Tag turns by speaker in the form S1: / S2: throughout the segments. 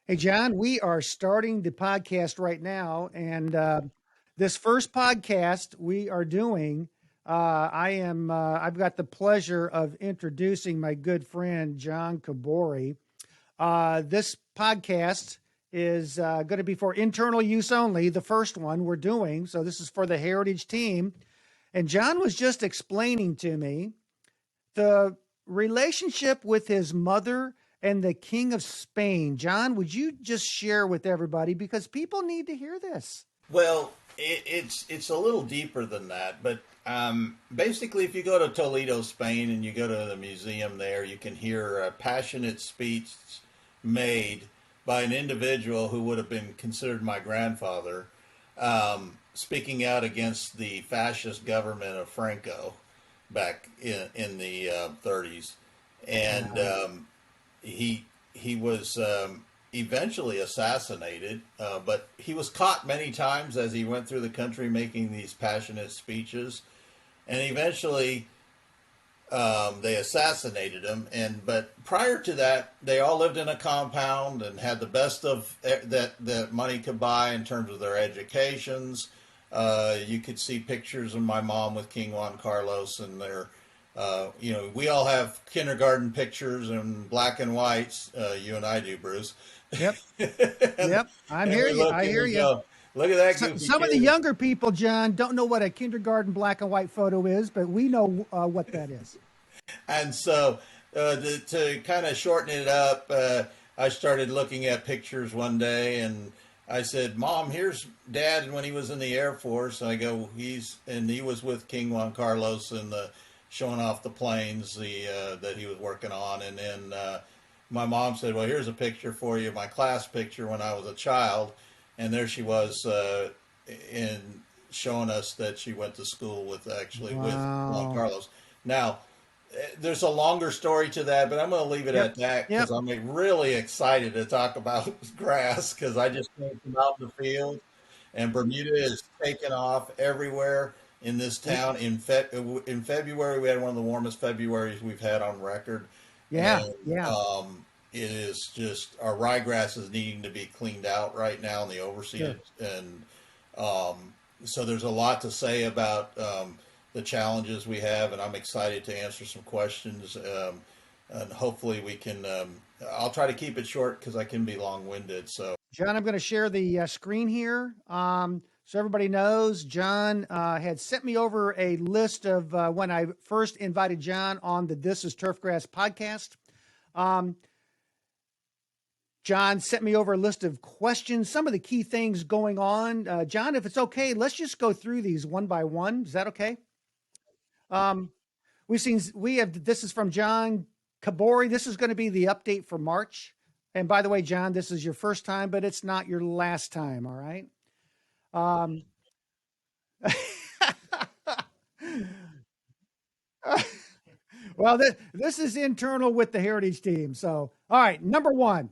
S1: Hey, John, we are starting the podcast right now. And this first podcast we are doing, I've got the pleasure of introducing my good friend, John Cabori. This podcast is going to be for internal use only, the first one we're doing. So this is for the Heritage team. And John was just explaining to me the relationship with his mother and the King of Spain. John, would you just share with everybody because people need to hear this?
S2: Well, it's a little deeper than that, but basically, if you go to Toledo, Spain, and you go to the museum there, you can hear a passionate speech made by an individual who would have been considered my grandfather, speaking out against the fascist government of Franco back in the 30s, and he was eventually assassinated, but he was caught many times as he went through the country making these passionate speeches, and eventually they assassinated him. But prior to that, they all lived in a compound and had the best of that money could buy in terms of their educations. You could see pictures of my mom with King Juan Carlos and their we all have kindergarten pictures in black and whites. You and I do, Bruce.
S1: Yep.
S2: and,
S1: Yep. I'm
S2: and
S1: hear
S2: we
S1: you.
S2: look
S1: I
S2: and
S1: hear
S2: we
S1: you.
S2: go, look at that goofy
S1: Some of the
S2: kid.
S1: younger people, John, don't know what a kindergarten black and white photo is, but we know what that is.
S2: And so, to kind of shorten it up, I started looking at pictures one day, and I said, "Mom, here's Dad when he was in the Air Force." And I go, he was with King Juan Carlos and showing off the planes that he was working on." And then my mom said, "Well, here's a picture for you, my class picture when I was a child." And there she was in showing us that she went to school with Juan
S1: Wow.
S2: Carlos. Now, there's a longer story to that, but I'm going to leave it
S1: Yep.
S2: at that because
S1: Yep.
S2: I'm really excited to talk about grass because I just came from out in the field, and Bermuda is taking off everywhere in this town. In February, we had one of the warmest Februarys we've had on record,
S1: Yeah.
S2: and
S1: Yeah.
S2: it is just our ryegrass is needing to be cleaned out right now in the
S1: Sure.
S2: overseeded, and so there's a lot to say about the challenges we have, and I'm excited to answer some questions. And hopefully we can. I'll try to keep it short because I can be long-winded. So
S1: John, I'm going to share the screen here. So everybody knows John had sent me over a list of when I first invited John on the This is Turfgrass podcast. Um, John sent me over a list of questions, some of the key things going on. John, if it's okay, let's just go through these one by one. Is that okay? Um, we have, this is from John Cabori. This is going to be the update for March. And by the way, John, this is your first time, but it's not your last time. All right. Um, well, this is internal with the Heritage team. So, all right. Number one,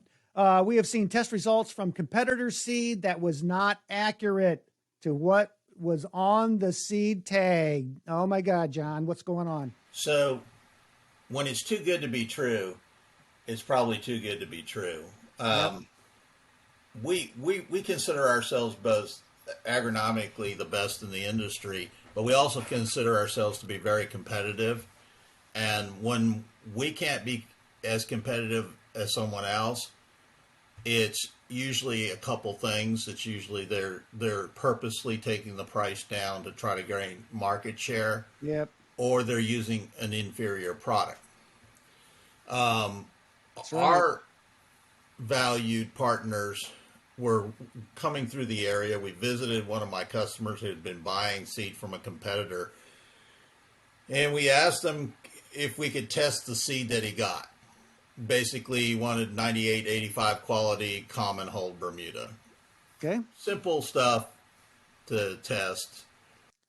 S1: we have seen test results from competitor seed that was not accurate to what was on the seed tag. Oh my God, John, what's going on?
S2: so when it's too good to be true, it's probably too good to be true.
S1: Yep.
S2: We consider ourselves both agronomically the best in the industry, but we also consider ourselves to be very competitive. And when we can't be as competitive as someone else, it's usually a couple things. It's usually they're purposely taking the price down to try to gain market share,
S1: Yep.
S2: or they're using an inferior product.
S1: That's right.
S2: Our valued partners were coming through the area. We visited one of my customers who had been buying seed from a competitor, and we asked them if we could test the seed that he got. Basically, he wanted 98, 85 quality common hold Bermuda.
S1: Okay.
S2: Simple stuff to test.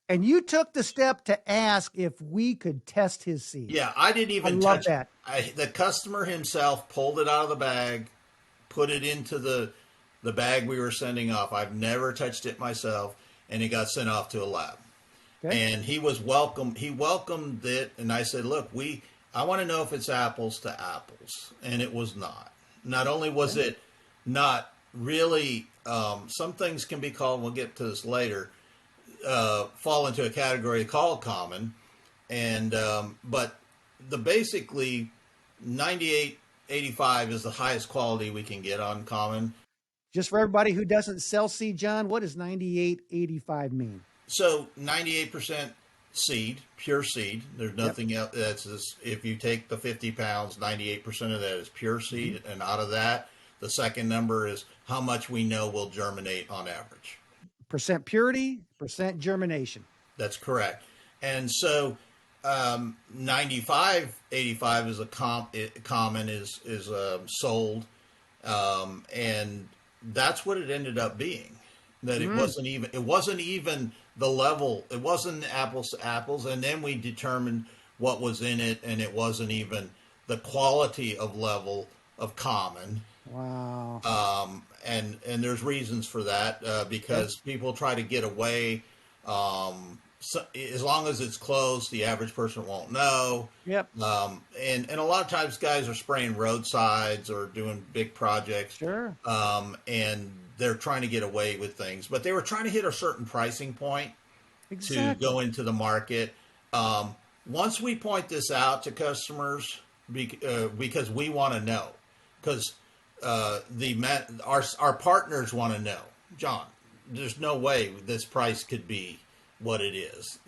S1: And you took the step to ask if we could test his seed.
S2: Yeah, I didn't
S1: I
S2: even
S1: love
S2: touch.
S1: that.
S2: The customer himself pulled it out of the bag, put it into the bag we were sending off. I've never touched it myself, and it got sent off to a lab.
S1: Okay.
S2: And he was welcome. He welcomed it, and I said, "Look, I want to know if it's apples to apples," and it was not. Not only was
S1: Okay.
S2: it not really. Some things can be called, we'll get to this later, fall into a category called common. And but the basically 9885 is the highest quality we can get on common.
S1: Just for everybody who doesn't sell seed, John, what does 9885 mean?
S2: So 98% seed, pure seed. There's
S1: Yep.
S2: nothing else. That's just, if you take the 50 pounds, 98% of that is pure
S1: Mm-hmm.
S2: seed. And out of that, the second number is how much we know will germinate on average.
S1: Percent purity, percent germination.
S2: That's correct. And so 9585 is common is sold, and that's what it ended up being. That
S1: Mm,
S2: it wasn't even the level. It wasn't apples to apples. And then we determined what was in it, and it wasn't even the quality of level of common.
S1: wow.
S2: And there's reasons for that,
S1: Okay.
S2: because people try to get away. So, as long as it's close, the average person won't know.
S1: Yep.
S2: And a lot of times, guys are spraying roadsides or doing big projects,
S1: Sure.
S2: and they're trying to get away with things. But they were trying to hit a certain pricing point to
S1: Exactly.
S2: go into the market. Once we point this out to customers, because we want to know, because our partners want to know, John, there's no way this price could be what it is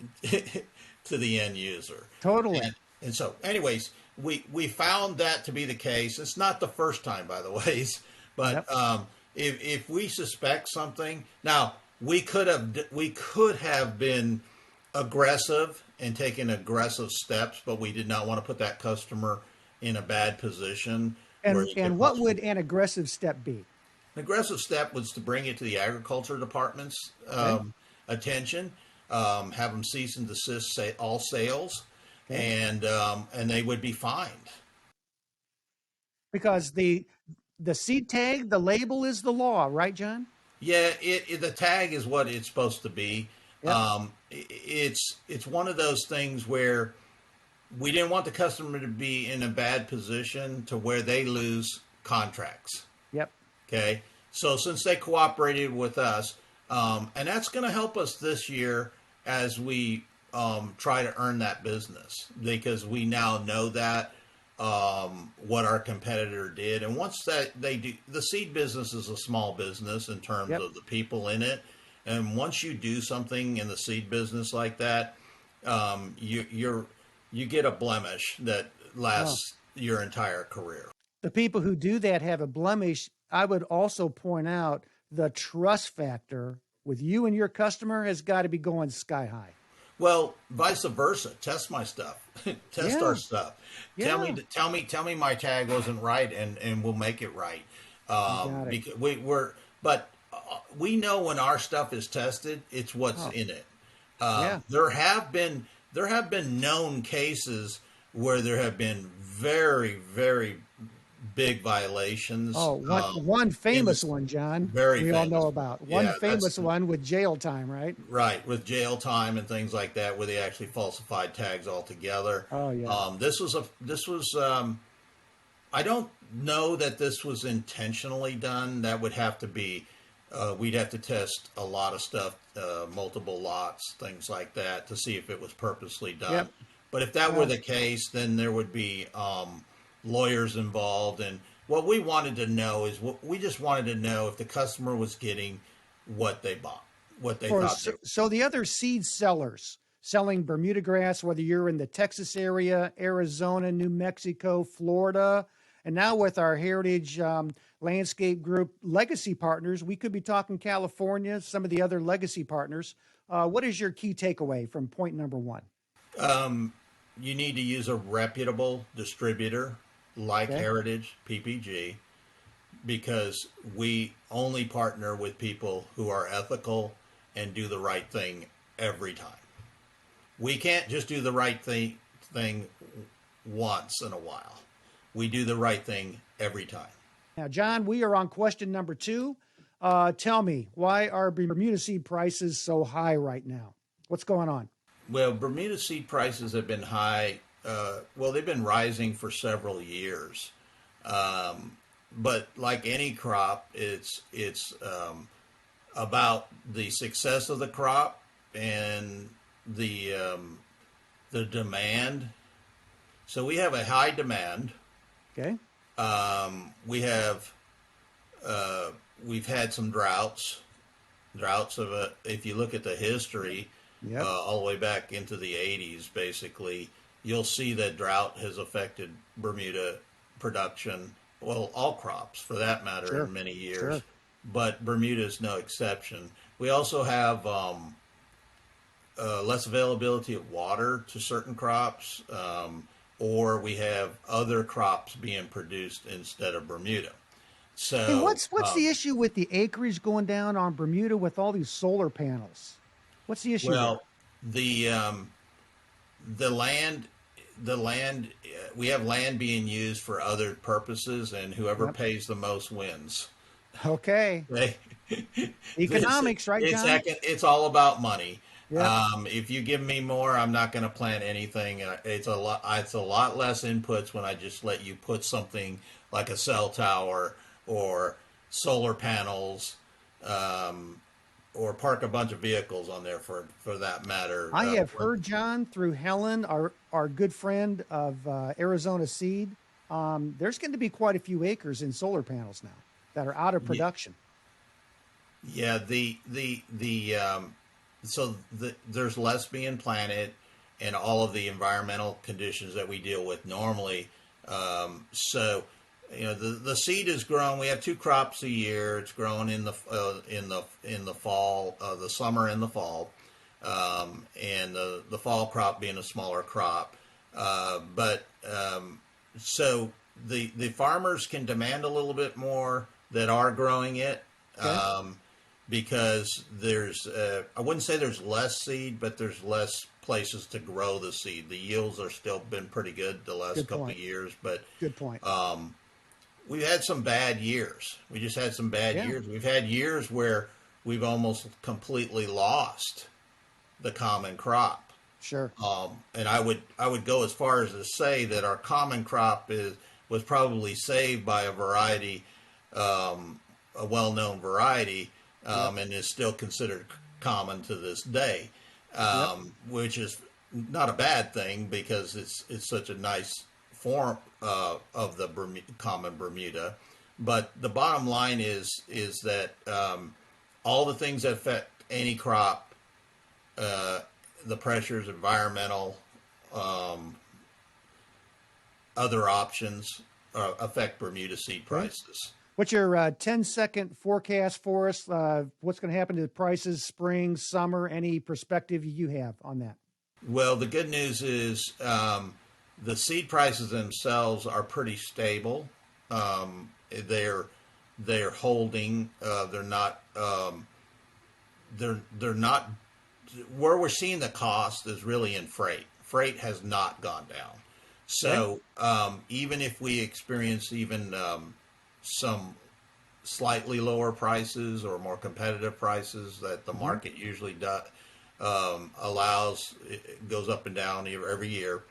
S2: to the end user.
S1: Totally.
S2: And so, anyways, we found that to be the case. It's not the first time, by the ways, but
S1: Yep.
S2: if we suspect something, now we could have been aggressive and taken aggressive steps, but we did not want to put that customer in a bad position where
S1: And
S2: he could
S1: and what would
S2: possibly.
S1: an aggressive step be?
S2: An aggressive step was to bring it to the agriculture department's
S1: Okay.
S2: attention, have them cease and desist all sales,
S1: Okay.
S2: and they would be fined.
S1: Because the seed tag, the label is the law, right, John?
S2: Yeah, the tag is what it's supposed to be.
S1: Yep.
S2: It's one of those things where we didn't want the customer to be in a bad position to where they lose contracts.
S1: Yep.
S2: Okay, so since they cooperated with us, and that's going to help us this year as we try to earn that business, because we now know that what our competitor did, and once that they do, the seed business is a small business in terms
S1: Yep.
S2: of the people in it, and once you do something in the seed business like that, you get a blemish that
S1: Oh.
S2: lasts your entire career.
S1: The people who do that have a blemish. I would also point out the trust factor with you and your customer has got to be going sky high.
S2: Well, vice versa. Test my stuff. Test our
S1: Yeah.
S2: stuff.
S1: Yeah.
S2: Tell me my tag wasn't right, and we'll make it right.
S1: You got it.
S2: Because but we know when our stuff is tested, it's what's
S1: Oh,
S2: in it.
S1: yeah.
S2: There have been known cases where there have been very big violations
S1: Oh, one
S2: in
S1: famous
S2: this
S1: one, John,
S2: very
S1: we all
S2: famous.
S1: know about. One
S2: Yeah, that's
S1: famous one with jail time, right?
S2: right, with jail time and things like that, where they actually falsified tags altogether.
S1: Oh, yeah.
S2: This was I don't know that this was intentionally done. That would have to be we'd have to test a lot of stuff, multiple lots, things like that, to see if it was purposely done.
S1: Yep.
S2: But if that were
S1: Well,
S2: the case, then there would be lawyers involved. And what we wanted to know is we just wanted to know if the customer was getting what they bought, what they
S1: for
S2: thought they.
S1: so the other seed sellers selling Bermuda grass, whether you're in the Texas area, Arizona, New Mexico, Florida, and now with our Heritage Landscape Group legacy partners, we could be talking California, some of the other legacy partners. What is your key takeaway from point number one?
S2: You need to use a reputable distributor like
S1: Okay.
S2: Heritage PPG, because we only partner with people who are ethical and do the right thing every time. We can't just do the right thing once in a while. We do the right thing every time.
S1: Now, John, we are on question number two. Tell me, why are Bermuda seed prices so high right now? What's going on?
S2: Well, Bermuda seed prices have been high. Well, they've been rising for several years. but like any crop, it's about the success of the crop and the demand. So we have a high demand.
S1: Okay.
S2: We have we've had some droughts of a. If you look at the history,
S1: Yep.
S2: all the way back into the '80s, basically, you'll see that drought has affected Bermuda production. Well, all crops for that matter,
S1: Sure.
S2: in many years,
S1: Sure.
S2: but Bermuda is no exception. We also have less availability of water to certain crops, or we have other crops being produced instead of Bermuda.
S1: Hey,
S2: So,
S1: what's the issue with the acreage going down on Bermuda with all these solar panels? What's the issue there?
S2: well, the the land, we have land being used for other purposes, and whoever
S1: Yep.
S2: pays the most wins.
S1: Okay.
S2: They, this,
S1: Economics, right, John?
S2: it's all about money.
S1: Yep.
S2: If you give me more, I'm not going to plant anything. It's a lot. It's a lot less inputs when I just let you put something like a cell tower or solar panels, um, or park a bunch of vehicles on there for that matter.
S1: I have heard, John, through Helen, our good friend of Arizona Seed, there's going to be quite a few acres in solar panels now that are out of production.
S2: Yeah, there's less being planted, and all of the environmental conditions that we deal with normally. So, the seed is grown. We have two crops a year. It's grown in the fall, the summer and the fall, and the fall crop being a smaller crop. But so the farmers can demand a little bit more that are growing it.
S1: Okay.
S2: Because there's I wouldn't say there's less seed, but there's less places to grow the seed. The yields are still been pretty good the last
S1: Good
S2: couple of
S1: point.
S2: years, but
S1: Good point.
S2: we've had some bad years. We just had some bad
S1: Yeah.
S2: years. We've had years where we've almost completely lost the common crop.
S1: Sure.
S2: And I would go as far as to say that our common crop was probably saved by a variety, a well-known variety,
S1: Yep.
S2: and is still considered common to this day,
S1: Yep.
S2: which is not a bad thing because it's such a nice form of the common Bermuda. But the bottom line is that all the things that affect any crop, uh, the pressures, environmental, um, other options, affect Bermuda seed
S1: Okay.
S2: prices.
S1: What's your 10-second forecast for us? What's going to happen to the prices, spring, summer? Any perspective you have on that?
S2: Well, the good news is the seed prices themselves are pretty stable. They're holding. They're not. Where we're seeing the cost is really in freight. Freight has not gone down.
S1: Okay.
S2: So even if we experience even some slightly lower prices or more competitive prices that the
S1: Hmm.
S2: market usually allows, it goes up and down every year.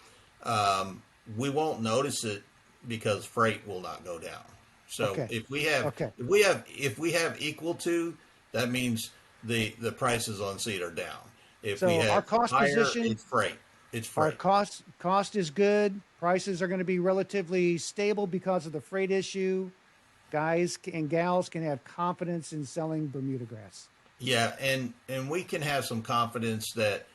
S2: We won't notice it because freight will not go down. So
S1: Okay. Okay.
S2: if we have equal to, that means the prices on seed are down. If we
S1: So our
S2: have
S1: cost
S2: higher,
S1: position,
S2: it's freight. It's
S1: our
S2: freight.
S1: cost is good. Prices are going to be relatively stable because of the freight issue. Guys and gals can have confidence in selling Bermuda grass.
S2: Yeah, and we can have some confidence that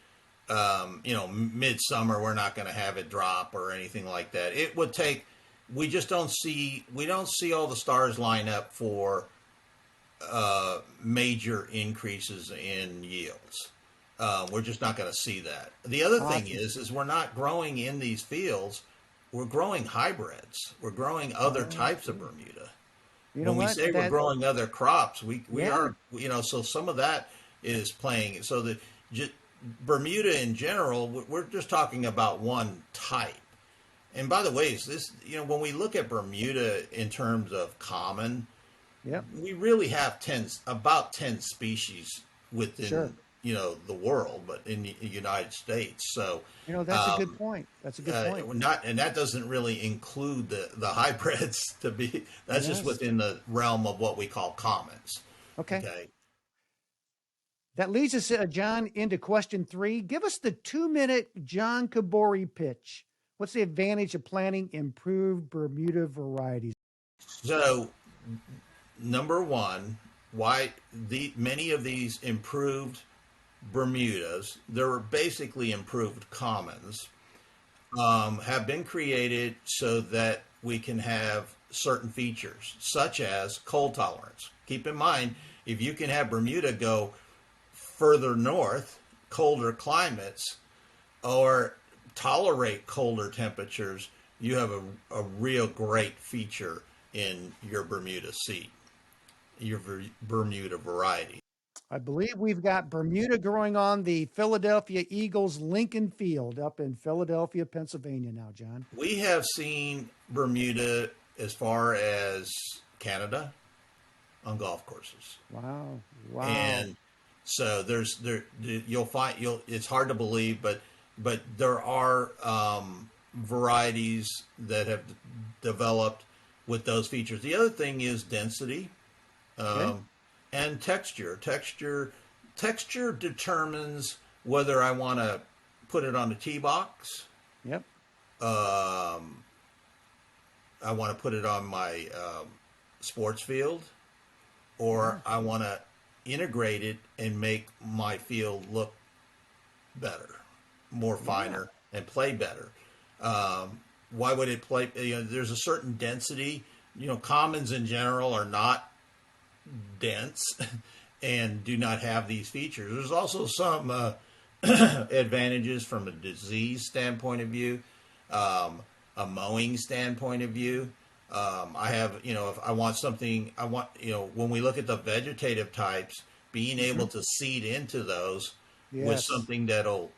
S2: midsummer we're not going to have it drop or anything like that. It would take. We don't see all the stars line up for major increases in yields. We're just not going to see that. The other thing
S1: Awesome.
S2: is we're not growing in these fields. We're growing hybrids. We're growing other types of
S1: Okay.
S2: Bermuda.
S1: You know
S2: When we
S1: what?
S2: say we're
S1: That
S2: growing other crops, we
S1: Yeah.
S2: are, so some of that is playing. So the Bermuda in general, we're just talking about one type. And by the way, is this, when we look at Bermuda in terms of common,
S1: Yep.
S2: we really have about 10 species
S1: Sure.
S2: within the world, but in the United States. So
S1: That's a good point. That's a good point.
S2: not, and that doesn't really include the hybrids. To be That's just
S1: Yes.
S2: within the realm of what we call commons.
S1: Okay.
S2: Okay.
S1: That leads us, John, into question 3. Give us the 2-minute John Cabori pitch. What's the advantage of planting improved Bermuda varieties?
S2: So number one, why the many of these improved Bermudas, they're basically improved commons, have been created so that we can have certain features, such as cold tolerance. Keep in mind, if you can have Bermuda go further north, colder climates, or tolerate colder temperatures, you have a real great feature in your Bermuda seed, your Bermuda variety.
S1: I believe we've got Bermuda growing on the Philadelphia Eagles Lincoln Field up in Philadelphia, Pennsylvania now, John.
S2: We have seen Bermuda as far as Canada on golf courses.
S1: Wow. Wow.
S2: And so you'll find it's hard to believe, but there are varieties that have developed with those features. The other thing is density,
S1: Okay.
S2: and texture determines whether I want to put it on a tee box.
S1: Yep.
S2: um, I want to put it on my sports field, or I want to integrate it and make my field look better, more
S1: Yeah.
S2: finer, and play better. Why would it play? There's a certain density. Commons in general are not dense and do not have these features. There's also some advantages from a disease standpoint of view, a mowing standpoint of view. I have, if I want something, when we look at the vegetative types, being able to seed into those with
S1: Yes.
S2: something that'll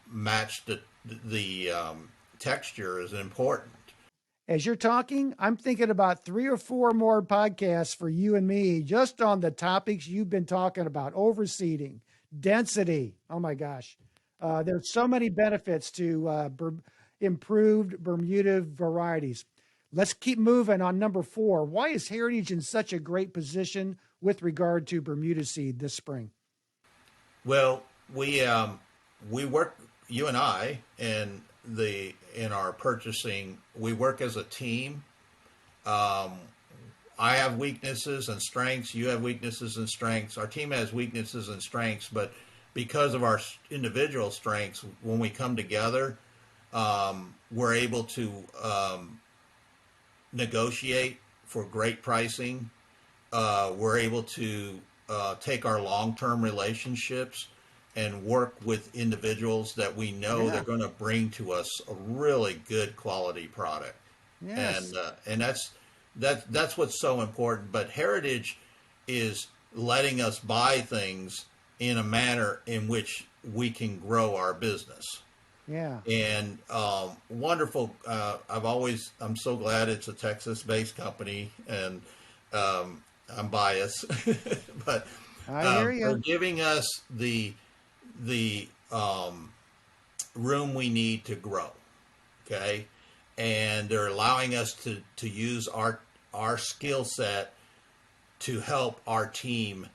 S2: match the texture is important.
S1: As you're talking, I'm thinking about 3 or 4 more podcasts for you and me just on the topics you've been talking about: overseeding, density. Oh my gosh. There's so many benefits to improved Bermuda varieties. Let's keep moving on number 4. Why is Heritage in such a great position with regard to Bermuda seed this spring?
S2: Well, we work, you and I, in our purchasing. We work as a team. I have weaknesses and strengths. You have weaknesses and strengths. Our team has weaknesses and strengths, but because of our individual strengths, when we come together, we're able to negotiate for great pricing. We're able to take our long-term relationships and work with individuals that we know they're
S1: Yeah.
S2: going to bring to us a really good quality product,
S1: Yes.
S2: and that's what's so important. But Heritage is letting us buy things in a manner in which we can grow our business.
S1: Yeah.
S2: And wonderful. I'm so glad it's a Texas-based company, and I'm biased, but
S1: I hear
S2: they're
S1: you.
S2: giving us the room we need to grow. Okay, and they're allowing us to use our skill set to help our team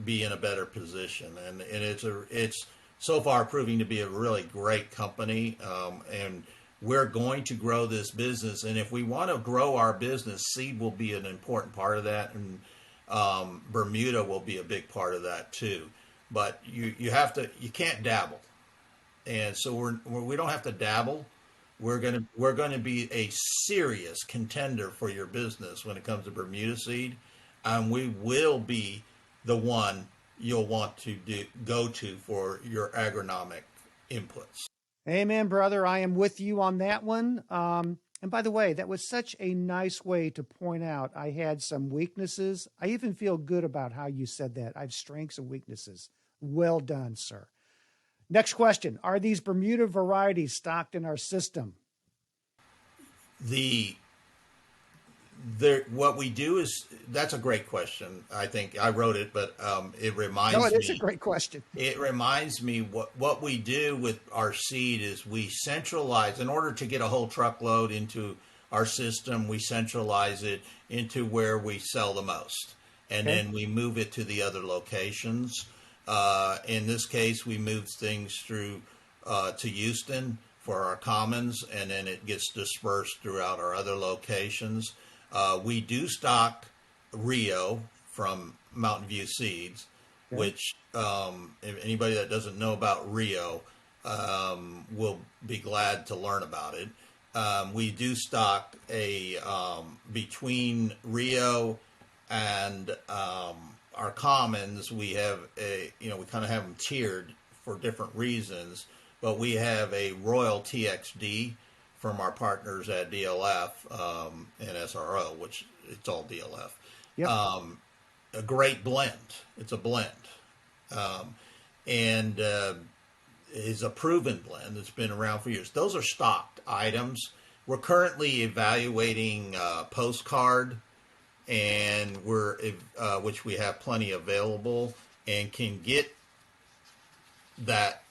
S2: be in a better position, and it's so far proving to be a really great company, and we're going to grow this business. And if we want to grow our business, seed will be an important part of that, and Bermuda will be a big part of that too. But you can't dabble, and so we don't have to dabble. We're gonna be a serious contender for your business when it comes to Bermuda seed, and we will be the one you'll want to go to for your agronomic inputs.
S1: Amen, brother. I am with you on that one. And by the way, that was such a nice way to point out I had some weaknesses. I even feel good about how you said that. I have strengths and weaknesses. Well done, sir. Next question. Are these Bermuda varieties stocked in our system?
S2: The what we do is that's a great question. I think I wrote it, but it
S1: No,
S2: reminds
S1: it is a
S2: me.
S1: great question.
S2: It reminds me what we do with our seed is we centralize in order to get a whole truckload into our system. We centralize it into where we sell the most, and
S1: Okay.
S2: then we move it to the other locations. In this case, we moved things through to Houston for our commons, and then it gets dispersed throughout our other locations. We do stock Rio from Mountain View Seeds,
S1: Okay.
S2: which if anybody that doesn't know about Rio will be glad to learn about it. We do stock a between Rio and our commons. We have a we kind of have them tiered for different reasons, but we have a Royal TXD from our partners at DLF and SRO, which it's all DLF.
S1: Yep.
S2: A great blend. It's a blend, and is a proven blend that's been around for years. Those are stocked items. We're currently evaluating Postcard, and which we have plenty available, and can get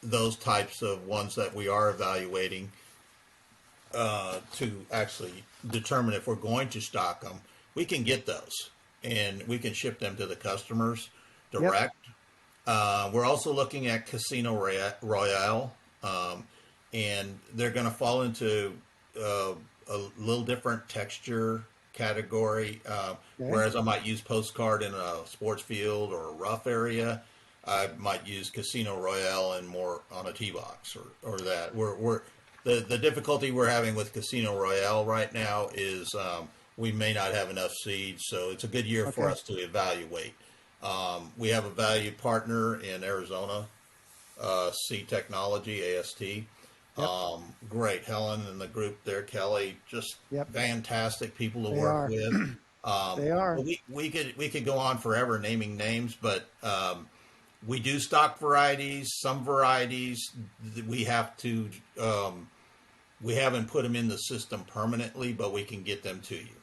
S2: those types of ones that we are evaluating to actually determine if we're going to stock them. We can get those, and we can ship them to the customers
S1: Yep.
S2: direct. We're also looking at Casino Royale, and they're going to fall into a little different texture category.
S1: Okay.
S2: Whereas I might use Postcard in a sports field or a rough area, I might use Casino Royale and more on a tee box or that. We're the difficulty we're having with Casino Royale right now is we may not have enough seeds, so it's a good year for
S1: Okay.
S2: us to evaluate. We have a valued partner in Arizona, Seed Technology, AST.
S1: Yep.
S2: Great, Helen and the group there, Kelly, just
S1: Yep.
S2: fantastic people to
S1: They
S2: work
S1: are.
S2: with.
S1: They are.
S2: We could go on forever naming names, but we do stock varieties. Some varieties we have to we haven't put them in the system permanently, but we can get them to you.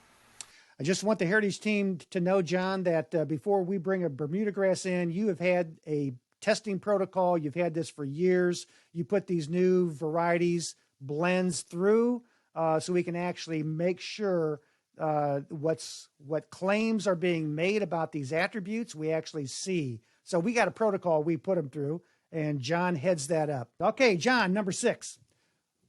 S1: I just want the Heritage team to know, John, that before we bring a Bermuda grass in, you have had a testing protocol. You've had this for years. You put these new varieties, blends through so we can actually make sure what claims are being made about these attributes we actually see. So we got a protocol we put them through, and John heads that up. Okay, John, number 6.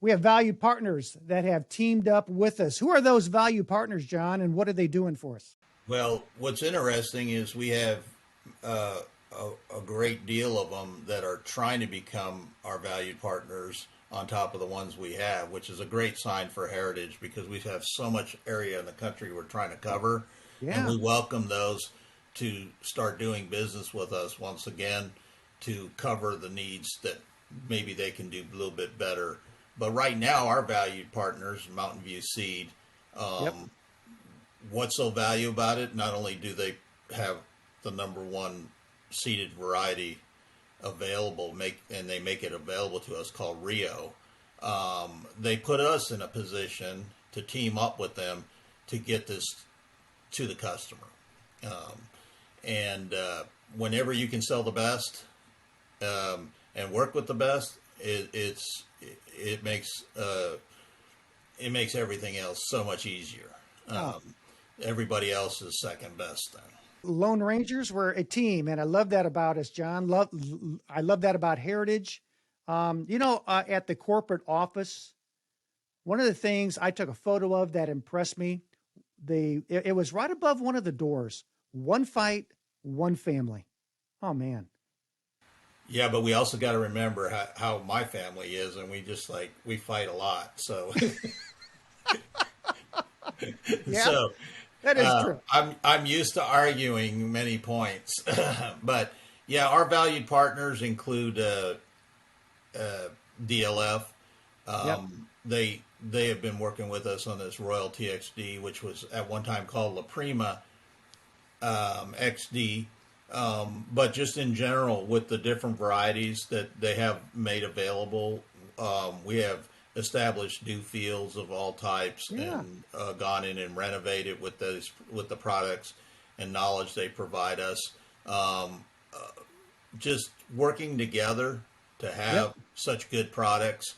S1: We have valued partners that have teamed up with us. Who are those valued partners, John, and what are they doing for us?
S2: Well, what's interesting is we have a great deal of them that are trying to become our valued partners on top of the ones we have, which is a great sign for Heritage because we have so much area in the country we're trying to cover, and
S1: Yeah.
S2: we welcome those to start doing business with us once again to cover the needs that maybe they can do a little bit better. But right now, our valued partners, Mountain View Seed,
S1: Yep.
S2: what's so valuable about it? Not only do they have the number one seeded variety available, and they make it available to us called Rio. They put us in a position to team up with them to get this to the customer. And whenever you can sell the best and work with the best, it makes everything else so much easier.
S1: Oh.
S2: Everybody else is second best then.
S1: Lone Rangers were a team, and I love that about us, John. I love that about Heritage. At the corporate office, one of the things I took a photo of that impressed me, it was right above one of the doors. One fight, one family. Oh man.
S2: Yeah, but we also got to remember how my family is, and we fight a lot. So,
S1: Yeah,
S2: so
S1: that is true.
S2: I'm used to arguing many points, but yeah, our valued partners include DLF.
S1: Yep.
S2: They have been working with us on this Royal TXD, which was at one time called La Prima XD. But just in general, with the different varieties that they have made available, we have established new fields of all types
S1: Yeah.
S2: and gone in and renovated with the products and knowledge they provide us. Um, just working together to
S1: Yep.
S2: have such good products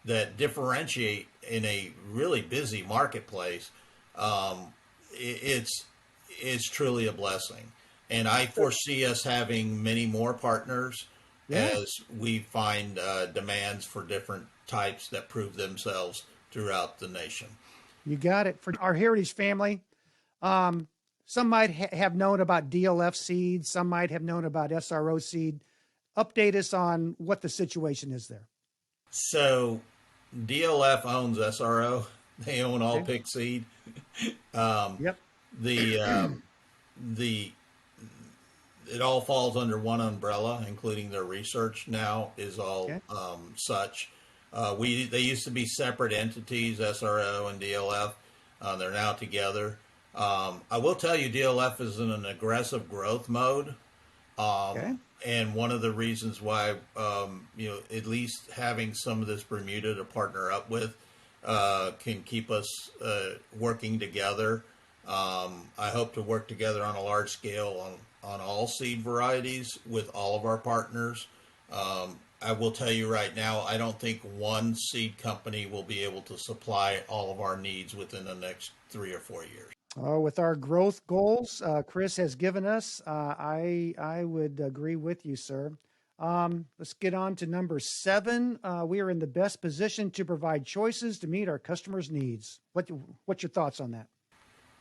S2: that differentiate in a really busy marketplace, um, it's truly a blessing. And I foresee us having many more partners
S1: Yeah.
S2: as we find demands for different types that prove themselves throughout the nation.
S1: You got it. For our heritage family, um, some might have known about DLF seed. Some might have known about SRO seed. Update us on what the situation is there.
S2: So DLF owns SRO. They own all
S1: Okay.
S2: pick seed. Um,
S1: Yep.
S2: the the it all falls under one umbrella, including their research. Now is all
S1: Okay.
S2: such. They used to be separate entities, SRO and DLF. They're now together. I will tell you, DLF is in an aggressive growth mode.
S1: Okay.
S2: And one of the reasons why, at least having some of this Bermuda to partner up with can keep us working together. I hope to work together on a large scale on all seed varieties with all of our partners. I will tell you right now, I don't think one seed company will be able to supply all of our needs within the next 3 or 4 years.
S1: With our growth goals, Chris has given us, I would agree with you, sir. Let's get on to number 7. We are in the best position to provide choices to meet our customers' needs. What's your thoughts on that?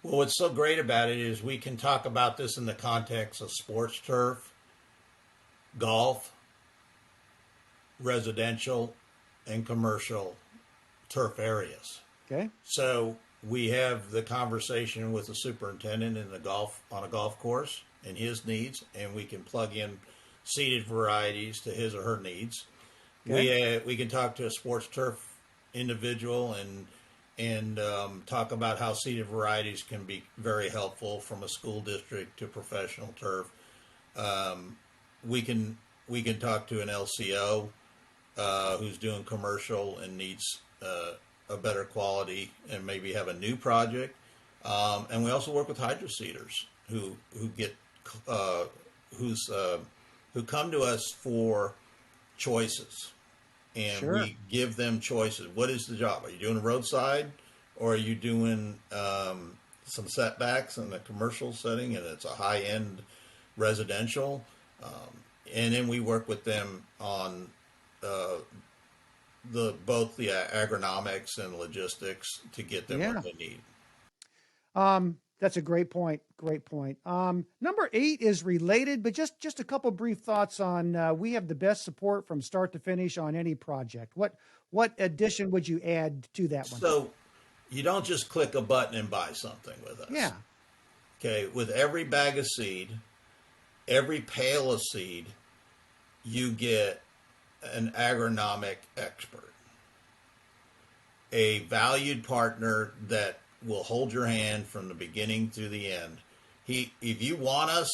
S2: Well, what's so great about it is we can talk about this in the context of sports turf, golf, residential, and commercial turf areas.
S1: Okay.
S2: So we have the conversation with the superintendent in the golf on a golf course and his needs, and we can plug in seeded varieties to his or her needs.
S1: Okay.
S2: We can talk to a sports turf individual and talk about how seeded varieties can be very helpful from a school district to professional turf. Um, we can talk to an LCO who's doing commercial and needs a better quality and maybe have a new project. And we also work with hydroseeders who get uh, who come to us for choices, and
S1: Sure.
S2: we give them choices. What is the job? Are you doing a roadside, or are you doing some setbacks in the commercial setting, and it's a high end residential? And then we work with them on uh, both the agronomics and logistics to get them what
S1: Yeah.
S2: they need.
S1: That's a great point. Great point. Number 8 is related, but just a couple brief thoughts on. We have the best support from start to finish on any project. What addition would you add to that one?
S2: So you don't just click a button and buy something with us.
S1: Yeah.
S2: Okay, with every bag of seed, every pail of seed, you get an agronomic expert, a valued partner that will hold your hand from the beginning to the end. If you want us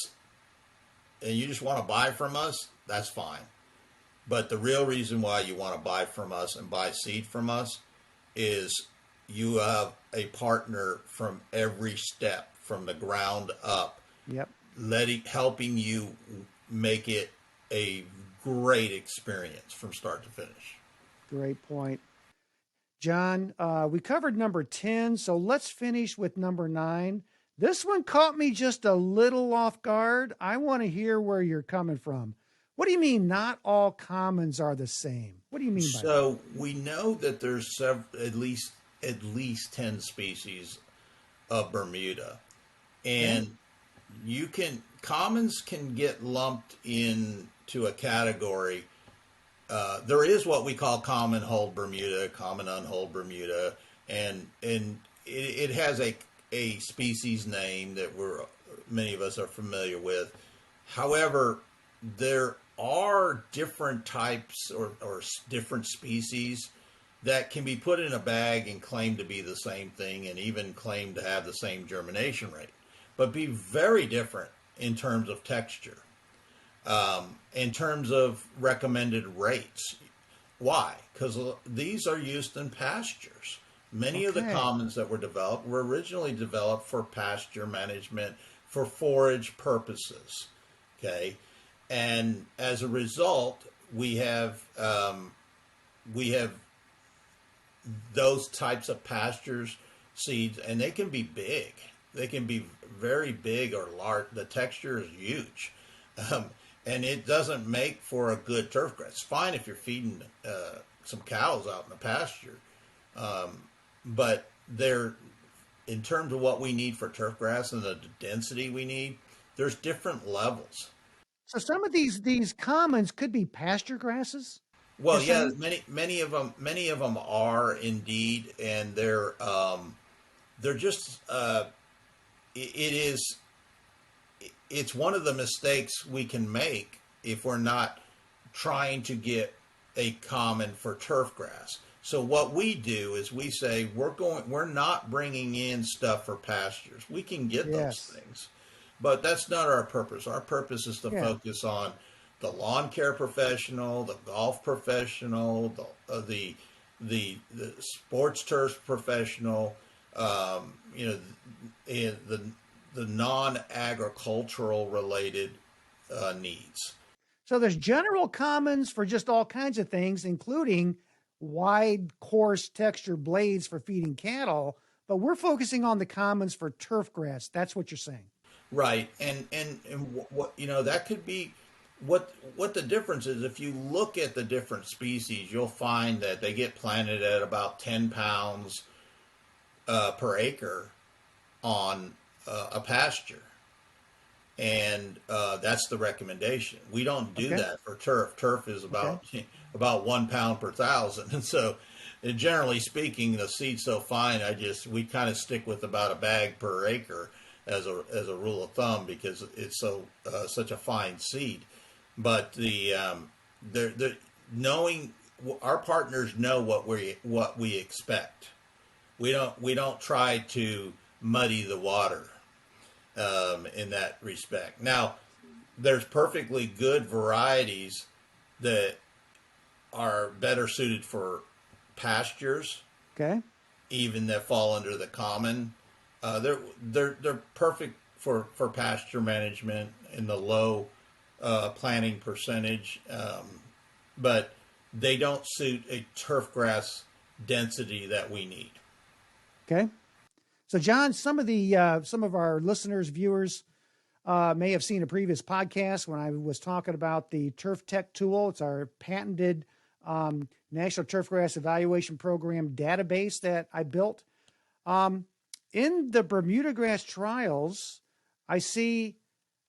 S2: and you just want to buy from us, that's fine. But the real reason why you want to buy from us and buy seed from us is you have a partner from every step, from the ground up,
S1: Yep.
S2: helping you make it a great experience from start to finish.
S1: Great point. John, we covered number 10, so let's finish with number 9. This one caught me just a little off guard. I want to hear where you're coming from. What do you mean not all commons are the same? What do you mean by that?
S2: So we know that there's at least 10 species of Bermuda,
S1: Okay.
S2: and commons can get lumped into a category. There is what we call common hold Bermuda, common unhold Bermuda, and it has a species name that many of us are familiar with. However, there are different types or different species that can be put in a bag and claim to be the same thing and even claim to have the same germination rate, but be very different in terms of texture, in terms of recommended rates. Why? Because these are used in pastures. Many of the
S1: Okay.
S2: commons that were developed were originally developed for pasture management, for forage purposes. Okay, and as a result, we have those types of pastures seeds, and they can be big. They can be very big or large. The texture is huge, um, and it doesn't make for a good turf grass. It's fine if you're feeding some cows out in the pasture, but they're in terms of what we need for turf grass and the density we need. There's different levels.
S1: So some of these commons could be pasture grasses, you're
S2: Well, yeah,
S1: saying?
S2: many of them are indeed, and they're just it is it's one of the mistakes we can make if we're not trying to get a common for turf grass. So what we do is we say we're not bringing in stuff for pastures. We can get those
S1: Yes.
S2: things, but that's not our purpose. Our purpose is to
S1: Yeah.
S2: focus on the lawn care professional, the golf professional, the sports turf professional, you know, the non-agricultural related needs.
S1: So there's general commons for just all kinds of things, including wide, coarse texture blades for feeding cattle. But we're focusing on the commons for turf grass. That's what you're saying.
S2: Right, and what that could be what the difference is. If you look at the different species, you'll find that they get planted at about 10 pounds per acre on a pasture, and that's the recommendation. We don't do
S1: Okay.
S2: that for turf. Turf is
S1: Okay.
S2: about 1 pound per thousand, and so generally speaking, the seed's so fine. We kind of stick with about a bag per acre as a rule of thumb because it's such a fine seed. But the knowing our partners know what we expect. We don't try to muddy the water in that respect. Now, there's perfectly good varieties that are better suited for pastures,
S1: Okay.
S2: even that fall under the common. They're perfect for pasture management in the low planting percentage, but they don't suit a turf grass density that we need.
S1: Okay. So, John, some of our listeners, viewers, may have seen a previous podcast when I was talking about the Turf Tech tool. It's our patented National Turfgrass Evaluation Program database that I built. In the Bermudagrass trials, I see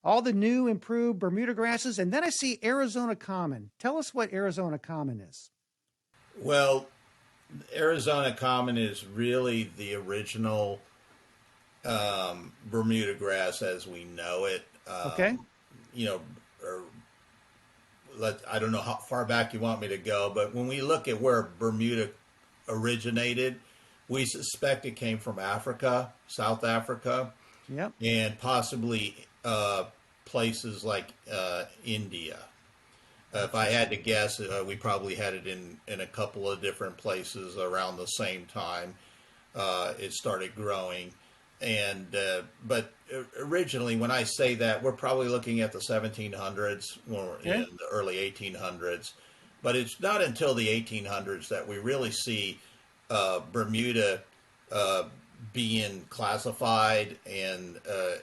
S1: all the new improved Bermuda grasses, and then I see Arizona Common. Tell us what Arizona Common is.
S2: Well, Arizona Common is really the original Bermuda grass as we know it.
S1: Okay.
S2: You know, or I don't know how far back you want me to go, but when we look at where Bermuda originated, we suspect it came from Africa, South Africa,
S1: Yep.
S2: and possibly places like India. If I had to guess, we probably had it in a couple of different places around the same time it started growing. And but originally, when I say that, we're probably looking at the 1700s or
S1: Okay.
S2: in the early 1800s. But it's not until the 1800s that we really see Bermuda uh, being classified and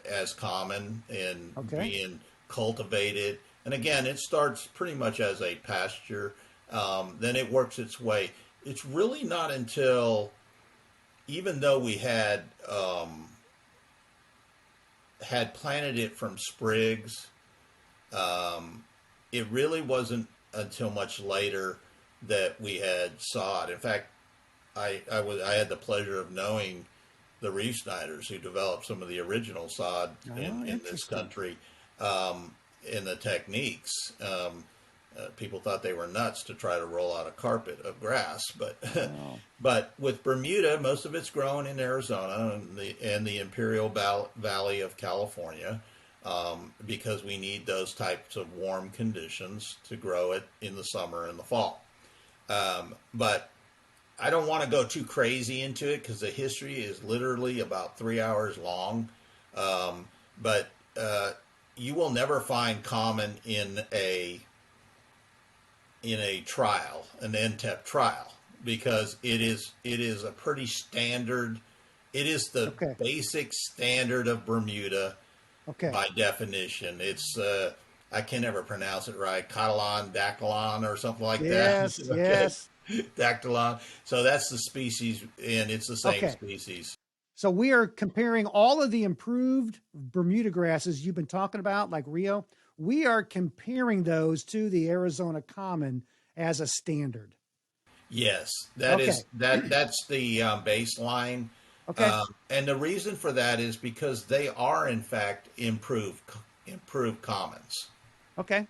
S2: as common and
S1: Okay.
S2: being cultivated. And again, it starts pretty much as a pasture. Then it works its way. It's really not until, even though we had planted it from sprigs, it really wasn't until much later that we had sod. In fact, I had the pleasure of knowing the Reef Snyders who developed some of the original sod
S1: Oh,
S2: in this
S1: interesting.
S2: country, in the techniques. People thought they were nuts to try to roll out a carpet of grass, but
S1: Wow.
S2: but with Bermuda, most of it's grown in Arizona and the Imperial Valley of California, because we need those types of warm conditions to grow it in the summer and the fall. But I don't want to go too crazy into it because the history is literally about 3 hours long. Um, but you will never find common in a trial, an NTEP trial, because it is a pretty standard. It is the
S1: Okay.
S2: basic standard of Bermuda
S1: Okay.
S2: by definition. It's I can never pronounce it right. Catalan, dactylon, or something like that.
S1: Yes.
S2: Okay,
S1: Yes.
S2: dactylon. So that's the species, and it's the same
S1: Okay.
S2: species.
S1: So we are comparing all of the improved Bermuda grasses you've been talking about, like Rio. We are comparing those to the Arizona Common as a standard.
S2: Yes, that
S1: Okay.
S2: is that's the baseline,
S1: Okay.
S2: and the reason for that is because they are in fact improved commons,
S1: Okay.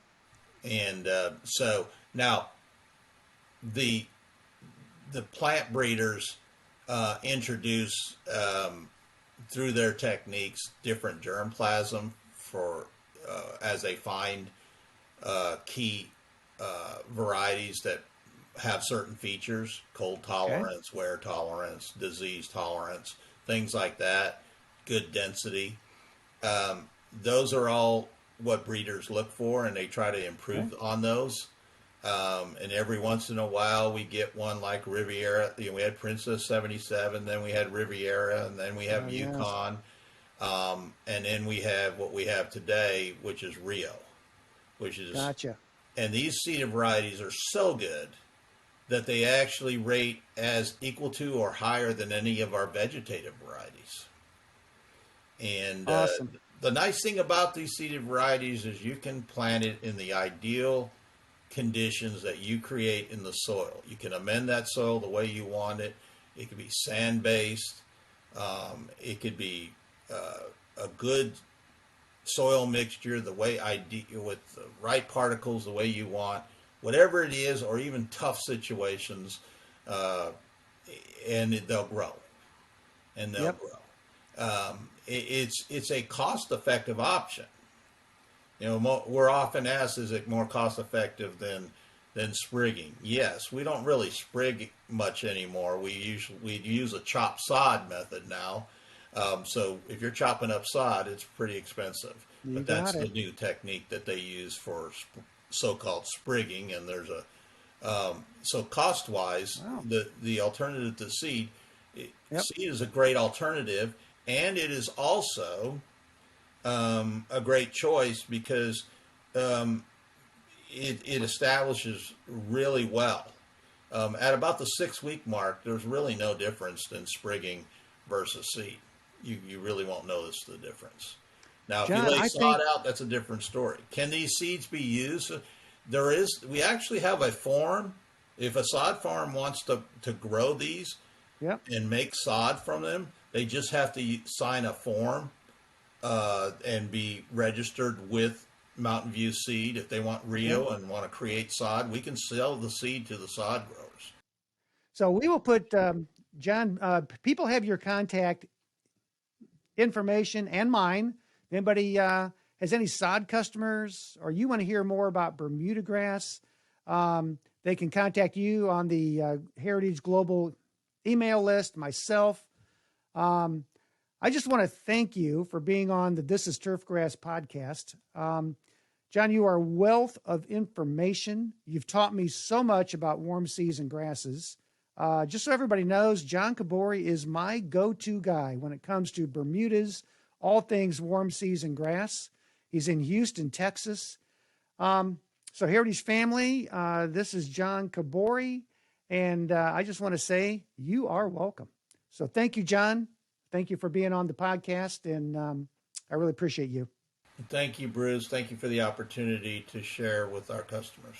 S2: and so now the the plant breeders introduce through their techniques different germplasm for as they find key varieties that have certain features: cold
S1: Okay.
S2: tolerance, wear tolerance, disease tolerance, things like that, good density. Those are all what breeders look for, and they try to
S1: Okay.
S2: improve on those. And every once in a while, we get one like Riviera. We had Princess 77, then we had Riviera, and then we have
S1: Oh, yes.
S2: Yukon, and then we have what we have today, which is Rio, which is,
S1: Gotcha.
S2: and these seeded varieties are so good that they actually rate as equal to or higher than any of our vegetative varieties. And
S1: Awesome.
S2: the nice thing about these seeded varieties is you can plant it in the ideal conditions that you create in the soil. You can amend that soil the way you want it. It could be sand based. It could be a good soil mixture the way with the right particles the way you want. Whatever it is, or even tough situations, uh, and they'll grow, and they'll
S1: Yep.
S2: grow. It's a cost effective option. We're often asked, is it more cost effective than sprigging? Yes, we don't really sprig much anymore. We use a chop sod method now. So if you're chopping up sod, it's pretty expensive.
S1: You
S2: But that's
S1: got
S2: the
S1: it.
S2: new technique that they use for so-called sprigging. And there's a so cost-wise,
S1: Wow.
S2: the alternative to seed,
S1: Yep.
S2: seed is a great alternative, and it is also a great choice because um, it establishes really well. At about the 6 week mark, there's really no difference in sprigging versus seed. You really won't notice the difference. Now, if you
S1: John,
S2: lay
S1: I
S2: sod
S1: think,
S2: out, that's a different story. Can these seeds be used? We actually have a form. If a sod farm wants to grow these
S1: yep.
S2: and make sod from them, they just have to sign a form and be registered with Mountain View Seed. If they want
S1: Okay.
S2: Rio and want to create sod, we can sell the seed to the sod growers.
S1: So we will put, John, people have your contact information and mine. If anybody has any sod customers or you want to hear more about Bermuda grass, they can contact you on the Heritage Global email list, myself. Um, I just want to thank you for being on the This is Turfgrass podcast. John, you are a wealth of information. You've taught me so much about warm season grasses. Just so everybody knows, John Cabori is my go-to guy when it comes to Bermudas, all things warm season grass. He's in Houston, Texas. So Heritage family, this is John Cabori, and I just want to say you are welcome. So thank you, John. Thank you for being on the podcast, and I really appreciate you.
S2: Thank you, Bruce. Thank you for the opportunity to share with our customers.